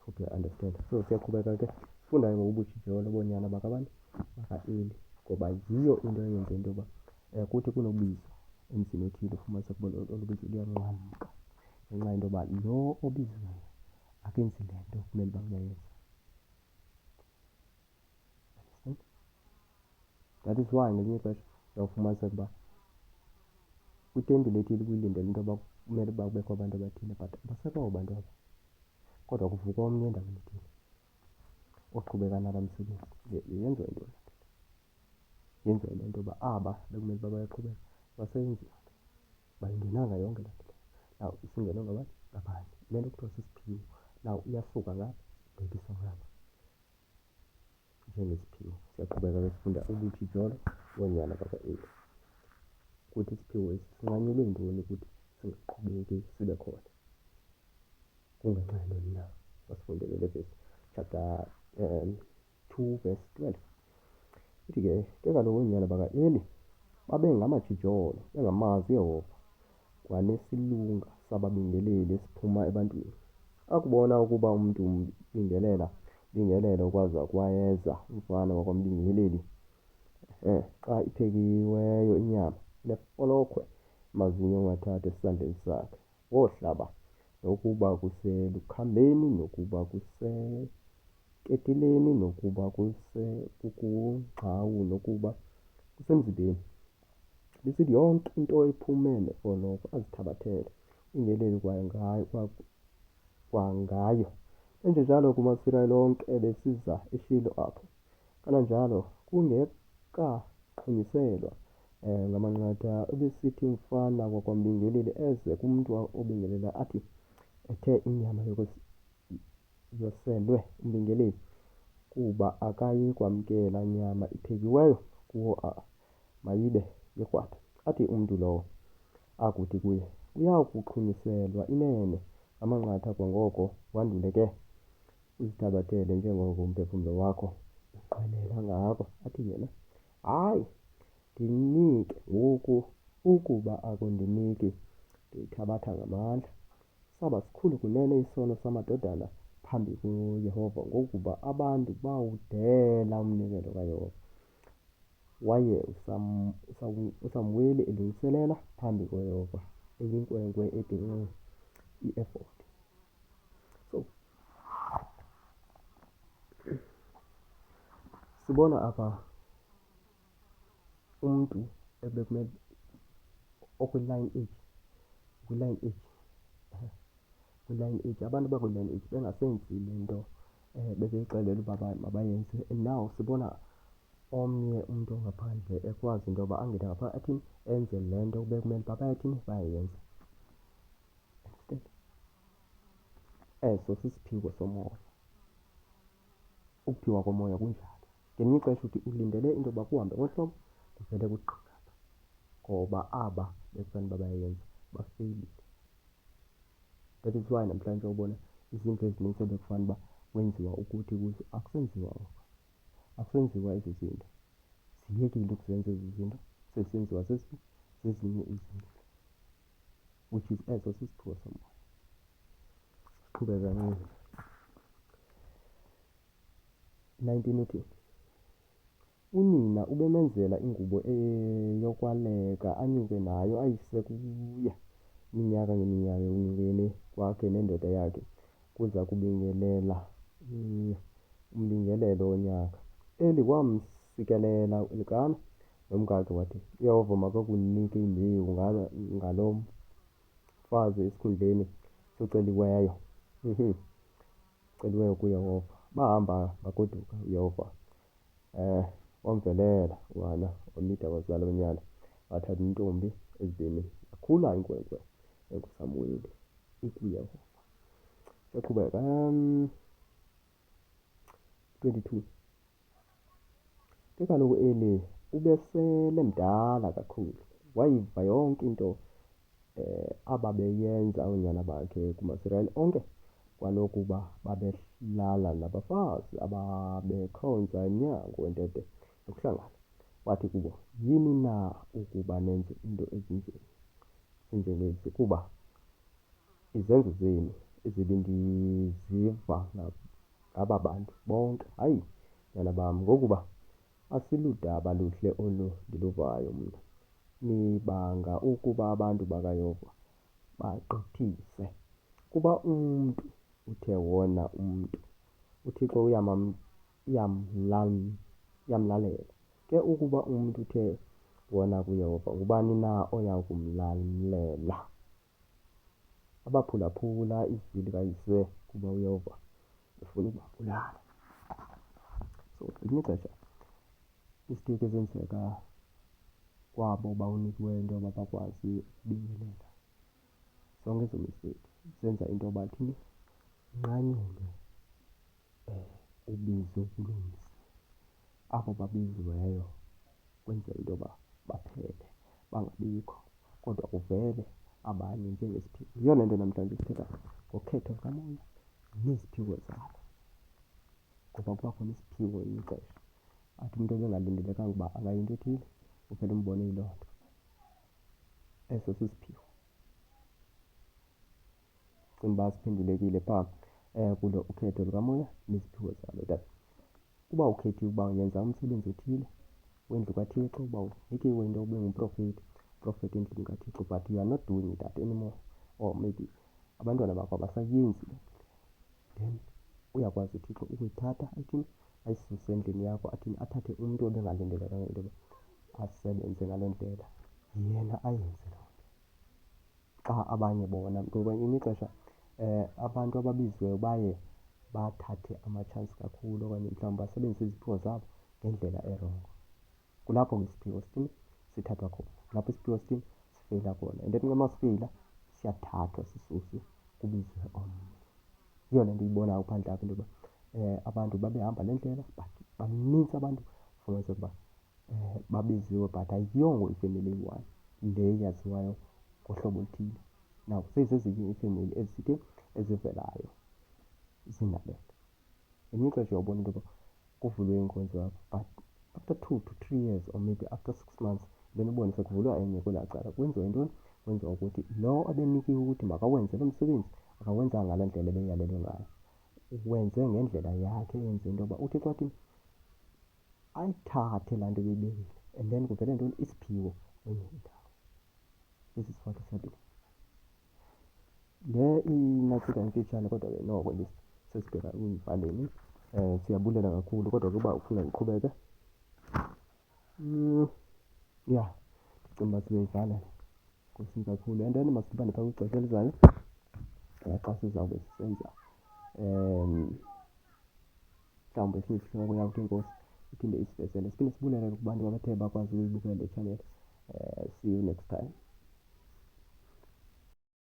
Hope understand. So siyaqhubeka ke sifunda ngobutshijolo boonyana bakabantu baka-Eli, ngoba yiyo into eyenze into yoba kuthi kunobizwa emzini othile ufumanise ukuba olu bizwa luyanqamka ngenxa yento yoba lo obizwayo akenzi le nto kumele uba uyayenza. Understand? That is why ngelinye ixesha uyawufumanisa ukuba kwitembile ethile kuyilindele into yoba kumele uba kubekho abantu abathile but abasekho abantu aba, kodwa kuvuka omnye endaweni ethile oqhubeka nalaa msebenzi. Yenziwa into yenziwa le nto yoba aba bekumele uba bayaqhubeka baseyenziwa nto, bayingenanga yonke laa nto leyo. Now isingenwe ngabani? Ngabanye. Le nto kuthiwa sisiphiwo. Now iyasuka ngapha ibhekisa ngapha njengesiphiwo. Siyaqhubeka ke sifunda ubutshijolo boonyana baka-Eli. Kuthi isiphiwo esi sinqanyulwe yintoni ukuthi singaqhubeki sibe khona? Kungenxa yantoni na? Masifunde ke le vesi chapter 2 verse 12. Ithi ke kaloku oonyana baka-Eli babengamatshijolo, bengamazi uYehova, kwanesilunga sababingeleli esiphuma ebantwini. Akubona ukuba umntu bingelela ukwaza kwayeza umfana wakwambingeleli, xa iphekiweyo inyama nefolokhwe amazinyo ongathatha esandleni sakhe, wohlaba nokuba kuselukhambeni, nokuba kuseketileni, nokuba kukungxawu, nokuba kusemzimbeni. Lisithi yonke into ephume nefolokhwe azithabathele ingeleli kwangayo. Enjenjalo kumaSirayeli onke besiza eShilo apho. Kananjalo kungekaqhunyiselwa ngamanqatha ebesithi umfana wakwambingeleli eze kumntu obingelela athi ethe inyama yoselwe umbingeleli, kuba akayi kwamkela nyama iphekiweyo kuwo, mayibe yikrwada. Athi umntu lowo akuthi kuye, uya kuxhunyiselwa inene ngamanqatha kwangoko, wandule ke uzithabathele njengoko umphefumlo wakho unqwenela ngako. Athi yena, hayi, ndinike ngoku, ukuba akundiniki ndiyithabatha ngamandla. Saba sikhulu kunene isono samadodana phambi kuYehova, ngokuba abantu bawudela umnikelo kaYehova. Waye uSamuweli elungiselela phambi kuYehova eyinkwenkwe ebhinqe i-efodi. So sibona apha umntu ebekumele okwi-line age, kwi-line age, abantu bakwi-line age bengasenzi le nto bebeyixelelwe uba mabayenze. And now sibona omnye umntu ongaphandle ekwazi into yoba angene ngapha athini, enze le nto bekumele uba bayathini, bayayenza. Understand? Eso sisiphiwo somoya. Ukuphiwa komoya kunjalo. Ngelinye ixesha uthi ulindele into yoba kuhambe ngohlobo kuvele kugqigapha, ngoba aba bekufanele uba bayayenza bafeyilile. That is why namhlanje ubona izinto ezininzi ebekufanele uba kwenziwa ukuthi kuzo akusenziwa oko. Akusenziwa ezi zinto. Ziyekile ukuzenza ezi zinto, sezisenziwa zezinye izinto, which is eso sisiphiwo somoya. Siqhubeka kancinci. 19 uthi, unina ubemenzela ingubo yokwaleka anyuke nayo ayise kuye iminyaka ngeminyaka ekunyukeni kwakhe nendoda yakhe kuza kubingelela umbingelelo wonyaka. Eli wamsikelela Elikana nomkakhe wathi, uYehova makakunike imbewu ngalo mfazi esikhundleni soceliweyo. Celiweyo kuYehova. Bahamba bagoduka uYehova wamvelela uHana wamida wazala unyana. Wathatha intombi ezibini, yakhula inkwenkwe enguSamuweli ikuYehova. Siyaqhubeka. 22. Ke kaloku Eli ubesele mdala kakhulu, wayiva yonke into ababeyenza oonyana bakhe kumaSirayeli onke, kwanokuba babehlala nabafazi ababekhonza emnyango wentente yokuhlangana. Wathi kubo, yini na ukuba nenze into ezinjengezi, kuba izenzo zenu ezibe ndiziva ngaba bantu bonke. Hayi, bantwana bam, ngokuba asiludaba luhle olu ndiluvayo mna. Nibanga ukuba abantu bakwaYehova bagqithise. Kuba umntu uthe wona umntu uThixo uyamlalela. Ke ukuba umntu uthe wona kuYehova, ngubani na oya kumlalela? Abaphulaphula izwi likayise kuba uYehova efuna ukubabulala. So ngelinye ixesha iziteki ezenzeka kwabo bawunikiweyo into yoba bakwazi ukubingelela, zonke ezo misteyikhi zenza into yoba thini? Kunqanyulwe ubizo kulungiswe. Abo babiziweyo kwenzela into yoba baphele bangabikho, kodwa kuvele abanye njengesiphiwo. Yiyo le nto namhlanje sithetha ngokhetho lukamoya neziphiwo zalo. Ngoba kuba khona isiphiwo ngelinye ixesha, athi umntu ebengalindelekanga uba angayinto ethile, uvele umbone yiloo nto. Eso sisiphiwo. Ndicinga uba siphendulekile phaa kulo ukhetho lukamoya neziphiwo zalo. That uba ukhethiwe uba yenza umsebenzi othile wendlu kaThixo, uba unikiwe into ube ngumprofethi, uprofethi endlini kaThixo, but you are not doing that anymore, or maybe abantwana bakho abasayenzi le nto, then uyakwazi uThixo ukuyithatha athini, ayisuse endlini yakho, athini, athathe umntu ebengalindelekanga into yoba asebenze ngale ndlela, yena ayenze loo nto. Xa abanye bona, ngoba ngelinye ixesha abantu ababiziweyo baye bathathe amatshansi kakhulu okanye mhlawumbi basebenzise iziphiwo zabo ngendlela erongo. Kulapho ke isiphiwo sithini sithathwa khona, kulapho isiphiwo sithini sifeyila khona. And then ke masifeyila siyathathwa sisuswe kubizwe omnye. Yiyo le nto uyibonayo phandle apha into yoba abantu babehamba le ndlela, but banintsi abantu ufumaniseke uba babiziwe but ayiyongo ifemeli eyi-one le yaziwayo ngohlobo oluthile. Now seyizezinye iifemeli ezithi ezivelayo zinale nto. Ngelinye ixesha uyawubona into yoba kuvulwe iinkonzo apho, but after 2 to 3 years or maybe after 6 months then ubone sekuvulwa enye kwelaa cala. Kwenziwa yintoni? Kwenziwa ukuthi lo ebenikiwe ukuthi makawenze lo msebenzi akawenzanga ngale ndlela ebeyalelwe ngayo. Wenze ngendlela yakhe eyenze into yoba uThixo athini, ayithathe laa nto ebeyibekile, and then kuvele ntoni? Isiphiwo kwenye indawo. This is what is happening. Le inatsika imfitshane kodwa ke noko sesibheka ekuyivaleni. Siyabulela kakhulu kodwa ke uba ufuna ndiqhubeke, ya ndicinga uba siyoyivala. Nkosini kakhulu. And then masidibane phaa kwixesha elizayo xa sizawube sisenza mhlawumbi esinye isihloko yawuthi inkosi iphinde isivezele. Siphinde sibulele kubantu abathe bakwazi ukuyibukela le channel. See you next time.